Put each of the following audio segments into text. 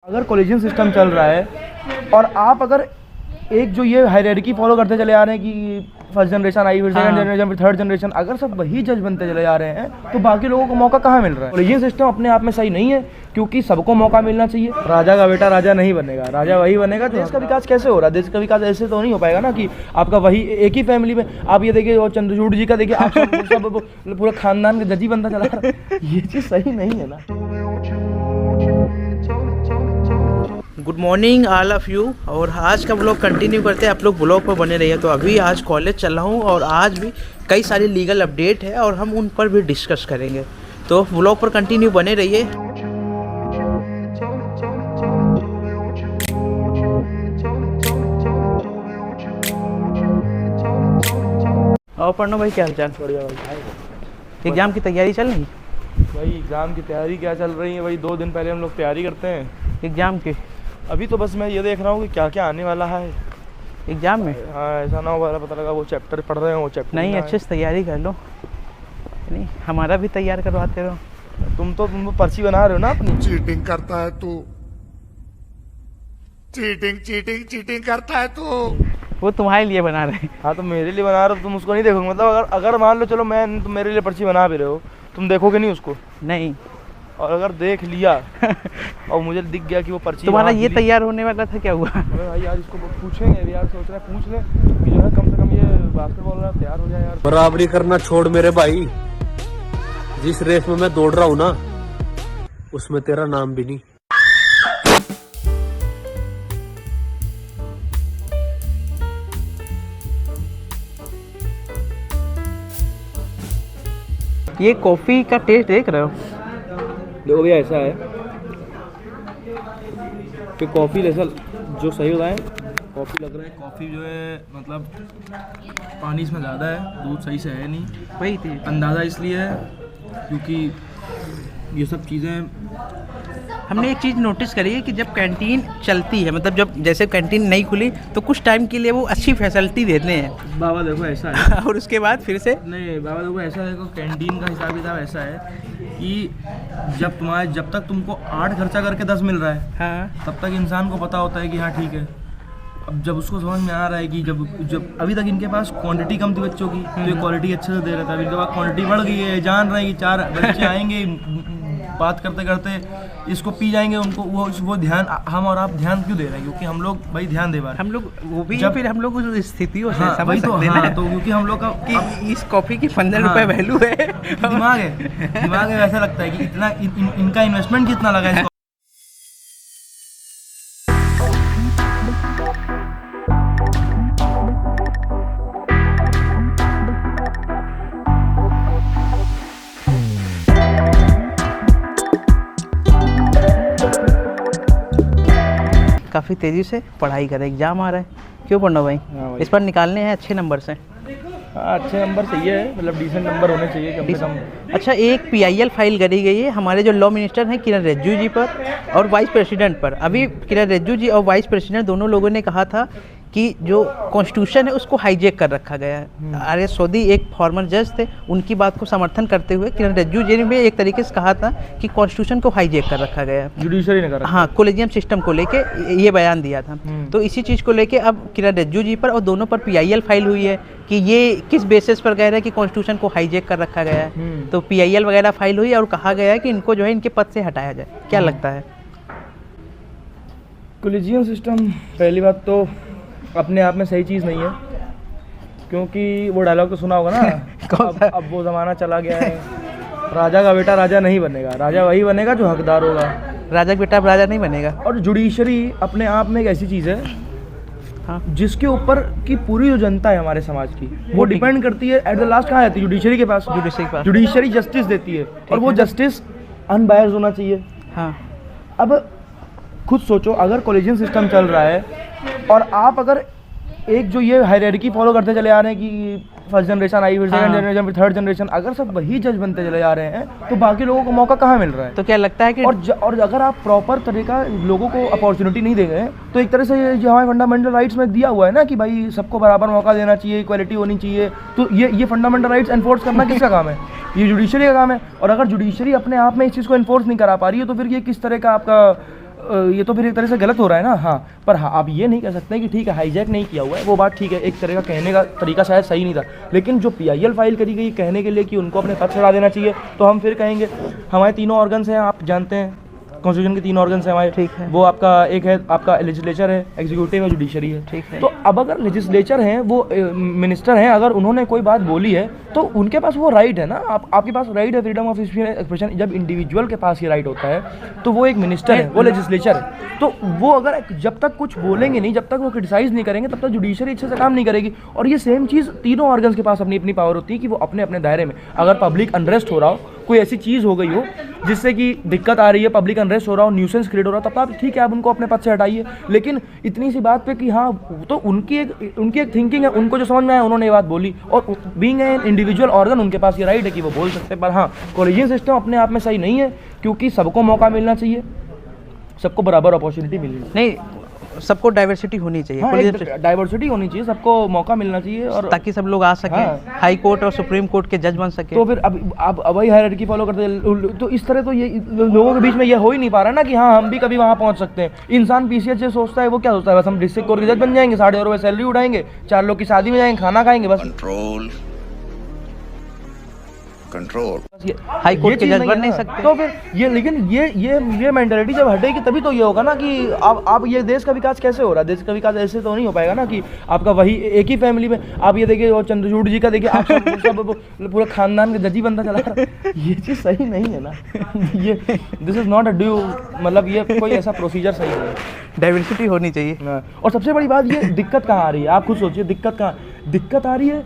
अगर collegian system चल रहा है और आप अगर एक जो ये हायरार्की फॉलो करते चले आ रहे हैं कि फर्स्ट जनरेशन आई, फिर सेकंड जनरेशन, फिर थर्ड जनरेशन, अगर सब वही जज बनते चले जा रहे हैं तो बाकी लोगों को मौका कहाँ मिल रहा है। कॉलेजियन सिस्टम अपने आप में सही नहीं है क्योंकि सबको मौका मिलना चाहिए। राजा का बेटा राजा नहीं बनेगा, राजा वही बनेगा। देश का विकास कैसे हो रहा है? देश का विकास ऐसे तो नहीं हो पाएगा ना कि आपका वही एक ही फैमिली में आप ये देखिए और चंद्रचूड़ जी का देखिए, आप सब पूरा खानदान का जज ही बनता चला रहा है। ये चीज़ सही नहीं है ना। Good morning all of you. और आज का ब्लॉग कंटिन्यू करते हैं, आप लोग ब्लॉग पर बने रहिए। तो अभी आज कॉलेज चल रहा हूँ और आज भी कई सारी लीगल अपडेट है और हम उन पर भी डिस्कस करेंगे, तो ब्लॉग पर कंटिन्यू बने रहिए। और प्रणव भाई क्या हाल चाल? बढ़िया भाई। एग्ज़ाम की तैयारी चल रही? भाई एग्ज़ाम की तैयारी क्या चल रही है भाई, 2 दिन पहले हम लोग तैयारी करते हैं एग्ज़ाम की। अभी तो बस मैं ये देख रहा हूँ कि क्या क्या आने वाला है एग्ज़ाम में। हाँ, ऐसा ना हो वाला पता लगा वो चैप्टर पढ़ रहे हो, वो चैप्टर नहीं, अच्छे से तैयारी कर लो, नहीं हमारा भी तैयार करवाते रहो। तुम तो पर्ची बना रहे हो ना अपनी। चीटिंग करता है तू, चीटिंग करता है तू। वो तुम्हारे लिए बना रहे हैं। हाँ तो मेरे लिए बना रहे हो, तुम उसको नहीं देखोगे? मतलब अगर मान लो चलो मैं तुम मेरे लिए पर्ची बना भी रहे हो, तुम देखोगे नहीं उसको? नहीं। और अगर देख लिया और मुझे दिख गया कि वो पर्ची तुम्हारा ये तैयार होने वाला था, क्या हुआ? अरे भाई यार इसको पूछेंगे यार, सोच रहे हैं पूछ ले कि जो है कम से कम ये बास्केटबॉल वाला तैयार हो जाए यार। बराबरी करना छोड़ मेरे भाई, जिस रेस में मैं दौड़ रहा हूँ ना उसमें तेरा नाम भी नहीं। ये कॉफ़ी का टेस्ट देख रहे हो? देखो भैया ऐसा है कि कॉफ़ी जैसा जो सही होता है, कॉफ़ी लग रहा है कॉफ़ी जो है मतलब पानी इसमें ज़्यादा है, दूध सही से है नहीं। वही थी अंदाज़ा इसलिए है क्योंकि ये सब चीज़ें हमने एक चीज़ नोटिस करी है कि जब कैंटीन चलती है, मतलब जब जैसे कैंटीन नहीं खुली तो कुछ टाइम के लिए वो अच्छी फैसिलिटी देते हैं। बाबा देखो ऐसा है और उसके बाद फिर से नहीं, बाबा देखो ऐसा है, कैंटीन का हिसाब किताब ऐसा है कि जब तक तुमको 8 खर्चा करके 10 मिल रहा है, हाँ, तब तक इंसान को पता होता है कि हाँ ठीक है। अब जब उसको समझ में आ रहा है कि जब अभी तक इनके पास क्वांटिटी कम थी बच्चों की, तो ये क्वालिटी अच्छे से दे रहा था। अभी इनके पास क्वांटिटी बढ़ गई है, जान रहे हैं कि 4 बच्चे आएंगे, बात करते करते इसको पी जाएंगे, उनको वो ध्यान हम और आप ध्यान क्यों दे रहे हैं? क्योंकि हम लोग भाई ध्यान दे पा रहे हैं। हम लोग वो भी जब फिर हम लोग उस स्थितियों से हाँ, समझ सकते हैं ना, तो क्योंकि हम लोग का कि इस कॉफ़ी की 15 रुपये वैल्यू है। दिमाग है ऐसा लगता है कि इतना इनका इन्वेस्टमेंट कितना लगा है। काफ़ी तेज़ी से पढ़ाई करें, एग्ज़ाम आ रहा है, क्यों पढ़ना भाई? हाँ भाई। इस पर निकालने हैं अच्छे नंबर से। अच्छे नंबर चाहिए, मतलब डिसेंट नंबर होने चाहिए कम से कम। अच्छा, एक PIL फाइल करी गई है हमारे जो लॉ मिनिस्टर हैं किरण रिजिजू जी पर और वाइस प्रेसिडेंट पर। अभी किरण रिजिजू जी और वाइस प्रेसिडेंट दोनों लोगों ने कहा था कि जो कॉन्स्टिट्यूशन है उसको हाईजैक कर रखा गया है। RS सोदी एक फॉर्मर जज थे, उनकी बात को समर्थन करते हुए किरण रिजिजू जी ने भी एक तरीके से कहा था कि कॉन्स्टिट्यूशन को हाईजैक कर रखा गया है, जुडिशरी ने करा। हाँ, कॉलेजियम सिस्टम को लेके ये बयान दिया था। तो इसी चीज़ को लेके अब किरण रिजिजू जी पर और दोनों पर PIL फाइल हुई है कि ये किस बेसिस पर कह रहे हैं कि कॉन्स्टिट्यूशन को हाईजैक कर रखा गया है। तो PIL वगैरह फाइल हुई और कहा गया है कि इनको जो है इनके पद से हटाया जाए। क्या लगता है? कॉलेजियन सिस्टम पहली बात तो अपने आप में सही चीज़ नहीं है, क्योंकि वो डायलॉग तो सुना होगा ना अब वो ज़माना चला गया है, राजा का बेटा राजा नहीं बनेगा, राजा वही बनेगा जो हकदार होगा। राजा का बेटा अब राजा नहीं बनेगा। और जुडिशरी अपने आप में एक ऐसी चीज़ है, हाँ, जिसके ऊपर की पूरी जो जनता है हमारे समाज की वो डिपेंड करती है। एट द लास्ट कहाँ आती है? जुडिशरी के पास। जुडिशरी जस्टिस देती है और वो जस्टिस अनबायस्ड होना चाहिए। हाँ, अब खुद सोचो, अगर कॉलेजियन सिस्टम चल रहा है और आप अगर एक जो ये हायरार्की फॉलो करते चले आ रहे हैं कि फर्स्ट जनरेशन आई, फिर सेकंड जनरेशन, फिर थर्ड जनरेशन, अगर सब वही जज बनते चले जा रहे हैं तो बाकी लोगों को मौका कहाँ मिल रहा है? तो क्या लगता है कि और अगर आप प्रॉपर तरीका लोगों को अपॉर्चुनिटी नहीं देंगे तो एक तरह से जो हमारे फंडामेंटल राइट्स में दिया हुआ है ना कि भाई सबको बराबर मौका देना चाहिए, इक्वालिटी होनी चाहिए, तो ये फंडामेंटल राइट्स एनफोर्स करना किसका काम है? ये जुडिशरी का काम है। और अगर जुडिशरी अपने आप में इस चीज़ को एनफोर्स नहीं करा पा रही है तो फिर ये किस तरह का आपका ये तो फिर एक तरह से गलत हो रहा है ना। हाँ, पर हाँ आप ये नहीं कह सकते कि ठीक है हाईजैक नहीं किया हुआ है, वो बात ठीक है, एक तरह का कहने का तरीका शायद सही नहीं था। लेकिन जो PIL फाइल करी गई कहने के लिए कि उनको अपने पद से हटा देना चाहिए, तो हम फिर कहेंगे हमारे तीनों ऑर्गन्स हैं, आप जानते हैं कॉन्स्टिट्यूशन के 3 ऑर्गन्स हैं हमारे। ठीक है। वो आपका एक है आपका लेजिस्लेचर है, एग्जीक्यूटिव है, जुडिशरी है। ठीक है। तो अब अगर लेजिस्लेचर हैं, वो मिनिस्टर हैं, अगर उन्होंने कोई बात बोली है तो उनके पास वो राइट है ना। आपके पास राइट है फ्रीडम ऑफ एक्सप्रेशन। जब इंडिविजुअल के पास ये राइट होता है तो वो एक मिनिस्टर है, वो लेजिस्लेचर है। तो वो अगर जब तक कुछ बोलेंगे नहीं, जब तक वो क्रिटिसाइज नहीं करेंगे, तब तक जुडिशरी अच्छे से काम नहीं करेगी। और ये सेम चीज़ तीनों ऑर्गन्स के पास अपनी अपनी पावर होती है कि वो अपने अपने दायरे में, अगर पब्लिक अनरेस्ट हो रहा हो, कोई ऐसी चीज़ हो गई हो जिससे कि दिक्कत आ रही है, पब्लिक अनरेस्ट हो रहा हो, न्यूसेंस क्रिएट हो रहा हो, तब आप ठीक है आप उनको अपने पद से हटाइए। लेकिन इतनी सी बात पे कि हाँ, तो उनकी एक थिंकिंग है, उनको जो समझ में आया उन्होंने ये बात बोली, और बीइंग एन इंडिविजुअल ऑर्गन उनके पास ये राइट है कि वो बोल सकते हैं। पर हाँ, कॉलेजियन सिस्टम अपने आप में सही नहीं है, क्योंकि सबको मौका मिलना चाहिए, सबको बराबर अपॉर्चुनिटी मिलनी चाहिए। नहीं, सबको डाइवर्सिटी होनी चाहिए, हाँ, डाइवर्सिटी होनी चाहिए, सबको मौका मिलना चाहिए, और ताकि सब लोग आ सकें, हाँ। हाई कोर्ट और सुप्रीम कोर्ट के जज बन सके। तो फिर अब वही हायरार्की फॉलो करते हैं। तो इस तरह तो ये लोगों के बीच में ये हो ही नहीं पा रहा ना कि हाँ हम भी कभी वहाँ पहुँच सकते हैं। इंसान PCH से सोचता है, वो क्या सोचता है, बस हम डिस्ट्रिक्ट कोर्ट के जज बन जाएंगे, 1.5 रुपये सैलरी उठाएंगे, 4 लोग की शादी में जाएंगे, खाना खाएंगे, बस कंट्रोल हाई कोर्ट के चीज़ जज नहीं बन है नहीं ना। सकते। तो फिर ये, लेकिन ये मेंटालिटी जब हटेगी तभी तो ये होगा ना कि अब ये देश का विकास कैसे हो रहा है। देश का विकास ऐसे तो नहीं हो पाएगा ना कि आपका वही एक ही फैमिली में, आप ये देखिए और चंद्रचूड़ जी का देखिए, आप सब पूरा खानदान का जजी बनता चला रहा है। ये चीज़ सही नहीं है ना। ये this is not a due, मतलब ये कोई ऐसा प्रोसीजर सही नहीं है। डाइवर्सिटी होनी चाहिए। हाँ, और सबसे बड़ी बात ये दिक्कत कहाँ आ रही है, आप खुद सोचिए दिक्कत आ रही है,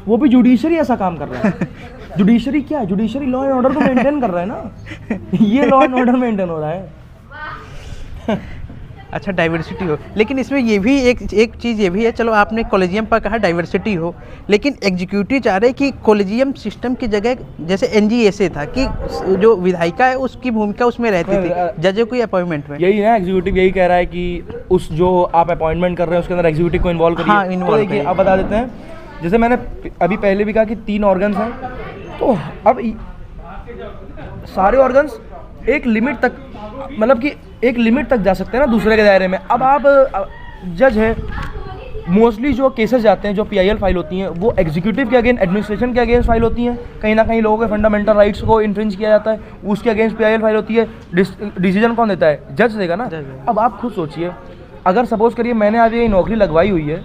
वो भी जुडिशरी ऐसा काम कर रहा है। जुडिशरी क्या है, जुडिशरी लॉ एंड ऑर्डर को मेंटेन कर रहा है ना। ये लॉ एंड ऑर्डर मेंटेन हो रहा है। अच्छा, डाइवर्सिटी हो, लेकिन इसमें ये भी एक चीज़ ये भी है, चलो आपने कॉलेजियम पर कहा डाइवर्सिटी हो, लेकिन एग्जीक्यूटिव चाह रहे कि कॉलेजियम सिस्टम की जगह जैसे NGSA था कि जो विधायिका है उसकी भूमिका उसमें रहती थी जजों की अपॉइंटमेंट में। यही है, एग्जीक्यूटिव यही कह रहा है कि उस जो आप अपॉइंटमेंट कर रहे हैं उसके अंदर एग्जीक्यूटिव को इन्वॉल्व करिए। हाँ, तो इन्वॉल्व देखिए आप बता देते हैं, जैसे मैंने अभी पहले भी कहा कि 3 ऑर्गन्स हैं, तो अब सारे ऑर्गन्स एक लिमिट तक, मतलब कि एक लिमिट तक जा सकते हैं ना दूसरे के दायरे में। अब आप जज है, मोस्टली जो केसेस जाते हैं, जो PIL फाइल होती हैं, वो एग्जीक्यूटिव के अगेंस्ट, एडमिनिस्ट्रेशन के अगेंस्ट फाइल होती हैं। कहीं ना कहीं लोगों के फंडामेंटल राइट्स को इन्फ्रिंज किया जाता है, उसके अगेंस्ट PIL फाइल होती है। डिसीजन कौन देता है, जज देगा ना। अब आप खुद सोचिए, अगर सपोज करिए मैंने आज ये नौकरी लगवाई हुई है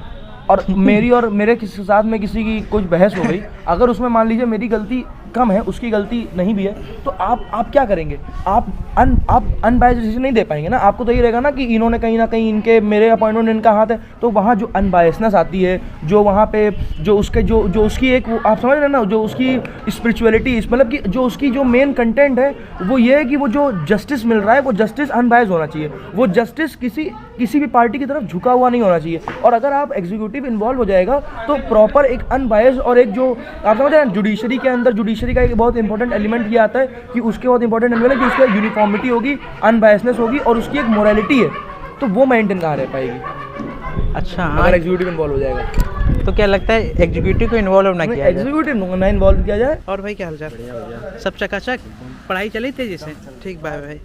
और मेरी और मेरे किसी साथ में किसी की कुछ बहस हो गई, अगर उसमें मान लीजिए मेरी गलती कम है, उसकी गलती नहीं भी है, तो आप क्या करेंगे, आप अनबायस्ड डिसीजन नहीं दे पाएंगे ना। आपको तो ये रहेगा ना कि इन्होंने कहीं ना कहीं इनके, मेरे अपॉइंटमेंट इनका हाथ है, तो वहाँ जो अनबायसनेस आती है, जो वहाँ पे जो उसके जो उसकी एक, आप समझ रहे हैं ना, जो उसकी स्पिरिचुअलिटी, मतलब कि जो उसकी जो मेन कंटेंट है वो ये है कि वो जो जस्टिस मिल रहा है वो जस्टिस अनबायस्ड होना चाहिए, वो जस्टिस किसी भी पार्टी की तरफ झुका हुआ नहीं होना चाहिए। और अगर आप एग्जीक्यूटिव इन्वॉल्व हो जाएगा तो प्रॉपर एक अनबायस्ड और एक जो आप समझ रहे हैं जुडिशरी के अंदर, जुडिशरी का एक बहुत इंपॉर्टेंट एलिमेंट ये आता है कि उसके बहुत इंपॉर्टेंट एलिमेंट है कि उसकी यूनिफॉर्मिटी होगी, अनबायसनेस होगी और उसकी एक मोरालिटी है, तो वो मेंटेन कहाँ रह पाएगी। अच्छा, अगर एग्जीक्यूटिव इन्वॉल्व हो जाएगा तो क्या लगता है एग्जीक्यूटिव को इन्वॉल्व ना किया जाए? एग्जीक्यूटिव ना इन्वॉल्व किया जाए। और भाई क्या हाल चाल? सब चकाचक, पढ़ाई चली तेजी से? ठीक, बाय भाई।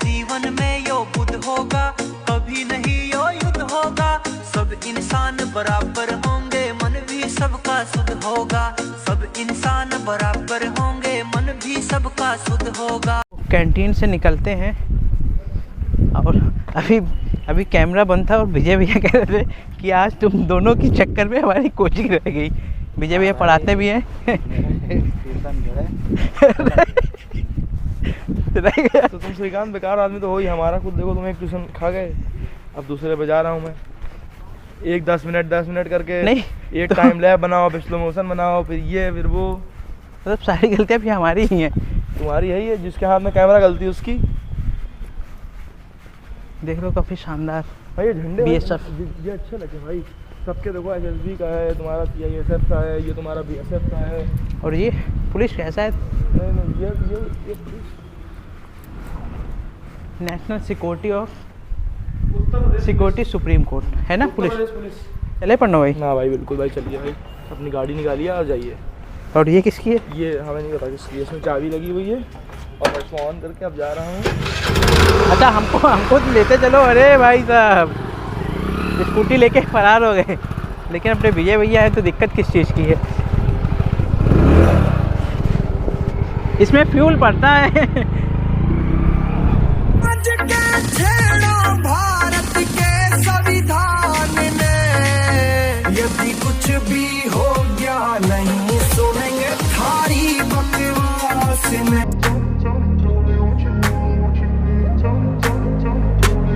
जीवन में यो बुद्ध होगा, कभी नहीं यो युद्ध होगा, सब इंसान बराबर होंगे, मन भी सबका शुद्ध होगा, सब इंसान बराबर होंगे, मन भी सबका शुद्ध होगा। कैंटीन से निकलते हैं और अभी कैमरा बंद था और विजय भैया कह रहे थे कि आज तुम दोनों की चक्कर में हमारी कोचिंग रह गई। विजय भैया पढ़ाते भी हैं। तो तुम श्रीकांत बेकार आदमी तो हो ही, हमारा खुद देखो, तुम एक ट्यूशन खा गए, अब दूसरे पे जा रहा हूँ मैं। एक 10 मिनट करके नहीं, एक टाइम लैब बनाओ, फिर स्लो मोशन बनाओ, फिर ये फिर वो, मतलब सारी गलतियाँ भी हमारी ही हैं। तुम्हारी यही है, जिसके हाथ में कैमरा गलती उसकी। देख लो काफ़ी शानदार भाई ये झंडे BSF ये अच्छे लगे भाई सबके, देखो SSB का है, तुम्हारा CISF का है, ये तुम्हारा BSF का है, और ये पुलिस कैसा है? नहीं ये नेशनल सिक्योरिटी सुप्रीम कोर्ट है ना पुलिस? चले पढ़ना भाई। ना भाई बिल्कुल भाई, चलिए भाई, अपनी गाड़ी निकालिए और जाइए। और ये किसकी है? ये हमें नहीं पता किसकी है, इसमें चाबी लगी हुई है, और मैं इसको ऑन करके अब जा रहा हूँ। अच्छा हमको लेते चलो। अरे भाई साहब स्कूटी लेके फरार हो गए, लेकिन अपने विजय भैया है तो दिक्कत किस चीज़ की है। इसमें फ्यूल पड़ता है